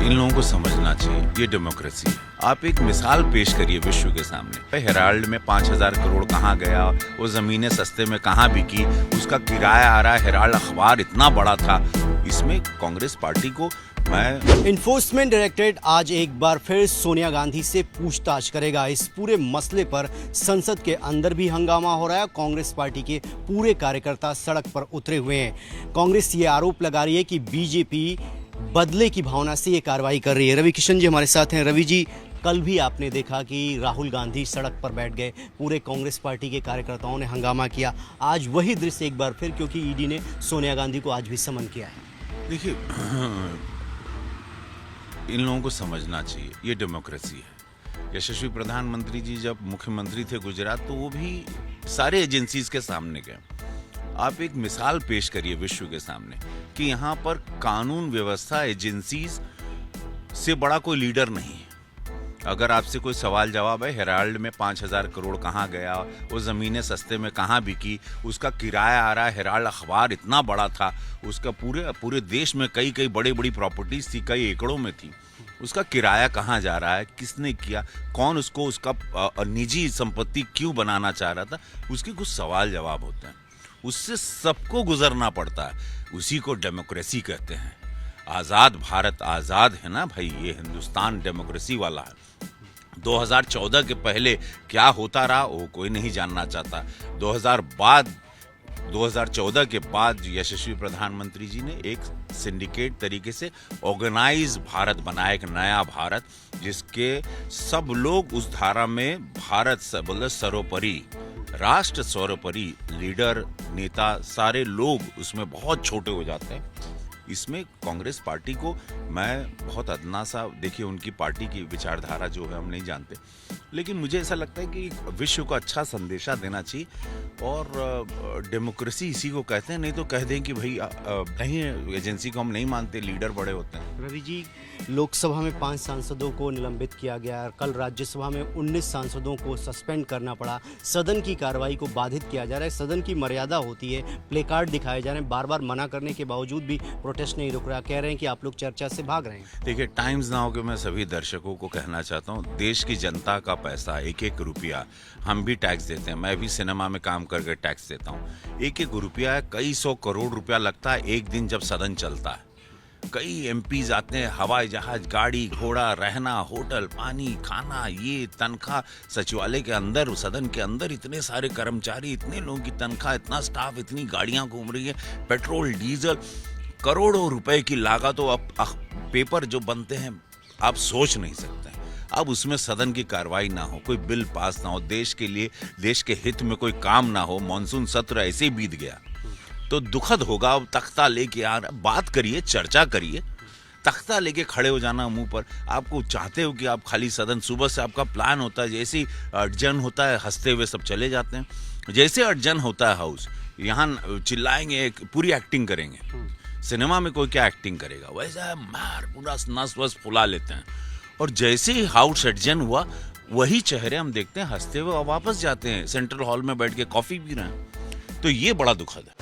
इन लोगों को समझना चाहिए ये डेमोक्रेसी है। आप एक मिसाल पेश करिए विश्व के सामने। हेराल्ड में 5,000 करोड़ कहाँ गया, वो जमीनें सस्ते में कहाँ बिकी, उसका किराया आ रहा है, हेराल्ड अखबार इतना बड़ा था। इसमें कांग्रेस पार्टी को इन्फोर्समेंट डायरेक्टरेट आज एक बार फिर सोनिया गांधी से पूछताछ करेगा। इस पूरे मसले पर संसद के अंदर भी हंगामा हो रहा है। कांग्रेस पार्टी के पूरे कार्यकर्ता सड़क पर उतरे हुए हैं। कांग्रेस ये आरोप लगा रही है कि बीजेपी बदले की भावना से ये कार्रवाई कर रही है। रवि किशन जी हमारे साथ हैं। रवि जी, कल भी आपने देखा कि राहुल गांधी सड़क पर बैठ गए, पूरे कांग्रेस पार्टी के कार्यकर्ताओं ने हंगामा किया। आज वही दृश्य एक बार फिर, क्योंकि ईडी ने सोनिया गांधी को आज भी समन किया है। देखिए, इन लोगों को समझना चाहिए ये डेमोक्रेसी है। यशस्वी प्रधानमंत्री जी जब मुख्यमंत्री थे गुजरात, तो वो भी सारे एजेंसीज के सामने गए। आप एक मिसाल पेश करिए विश्व के सामने कि यहाँ पर कानून व्यवस्था एजेंसीज से बड़ा कोई लीडर नहीं है। अगर आपसे कोई सवाल जवाब है, हेराल्ड में 5,000 करोड़ कहाँ गया, वो ज़मीनें सस्ते में कहाँ बिकी, उसका किराया आ रहा है, हेराल्ड अखबार इतना बड़ा था, उसका पूरे देश में कई बड़ी प्रॉपर्टीज थी, कई एकड़ों में थी, उसका किराया कहाँ जा रहा है, किसने किया, कौन उसको उसका निजी संपत्ति क्यों बनाना चाह रहा था, उसके कुछ सवाल जवाब होते हैं। उससे सबको गुजरना पड़ता है, उसी को डेमोक्रेसी कहते हैं। आज़ाद भारत आज़ाद है ना भाई, ये हिंदुस्तान डेमोक्रेसी वाला है। 2014 के पहले क्या होता रहा वो कोई नहीं जानना चाहता। 2014 के बाद यशस्वी प्रधानमंत्री जी ने एक सिंडिकेट तरीके से ऑर्गेनाइज भारत बनाया, एक नया भारत, जिसके सब लोग उस धारा में भारत सर्वोपरि, राष्ट्र सर्वोपरि, लीडर नेता सारे लोग उसमें बहुत छोटे हो जाते हैं। इसमें कांग्रेस पार्टी को मैं बहुत अदना सा, देखिए उनकी पार्टी की विचारधारा जो है हम नहीं जानते, लेकिन मुझे ऐसा लगता है कि विश्व को अच्छा संदेशा देना चाहिए। और डेमोक्रेसी इसी को कहते हैं। नहीं तो कह दें कि भाई नहीं, एजेंसी को हम नहीं मानते, लीडर बड़े होते हैं। रवि जी, लोकसभा में 5 सांसदों को निलंबित किया गया, कल राज्यसभा में 19 सांसदों को सस्पेंड करना पड़ा, सदन की कार्रवाई को बाधित किया जा रहा है। सदन की मर्यादा होती है, प्ले कार्ड दिखाए जा रहे हैं, बार बार मना करने के बावजूद भी प्रोटेस्ट नहीं रुक रहा। कह रहे हैं कि आप लोग चर्चा से भाग रहे हैं। देखिए, टाइम्स नाउ के मैं सभी दर्शकों को कहना चाहता हूँ, देश की जनता का पैसा, एक रुपया हम भी टैक्स देते हैं, मैं भी सिनेमा में काम करके टैक्स देता हूँ। एक रुपया है, कई 100 करोड़ रुपया लगता है एक दिन जब सदन चलता है। कई एमपीज आते हैं, हवाई जहाज, गाड़ी घोड़ा, रहना, होटल, पानी, खाना, ये तनख्वाह, सचिवालय के अंदर, सदन के अंदर इतने सारे कर्मचारी, इतने लोगों की तनख्वाह, इतना स्टाफ, इतनी गाड़ियां घूम रही है, पेट्रोल डीजल, करोड़ों रुपए की लागत। तो अब पेपर जो बनते हैं आप सोच नहीं सकते। अब उसमें सदन की कार्रवाई ना हो, कोई बिल पास ना हो, देश के लिए, देश के हित में कोई काम ना हो, मॉनसून सत्र ऐसे ही बीत गया, तो दुखद होगा। अब तख्ता लेके बात करिए, चर्चा करिए। तख्ता लेके खड़े हो जाना मुंह पर, आपको चाहते हो कि आप खाली सदन, सुबह से आपका प्लान होता है, जैसे ही अडजन होता है हंसते हुए सब चले जाते हैं। जैसे अडजन होता है हाउस, यहाँ चिल्लाएंगे, पूरी एक्टिंग करेंगे। सिनेमा में कोई क्या एक्टिंग करेगा, वैसा मार पूरा नस वस फुला लेते हैं। और जैसे ही हाउस एडजन हुआ, वही चेहरे हम देखते हैं हंसते हुए वापस जाते हैं, सेंट्रल हॉल में बैठ के कॉफी पी रहे हैं। तो ये बड़ा दुखद है।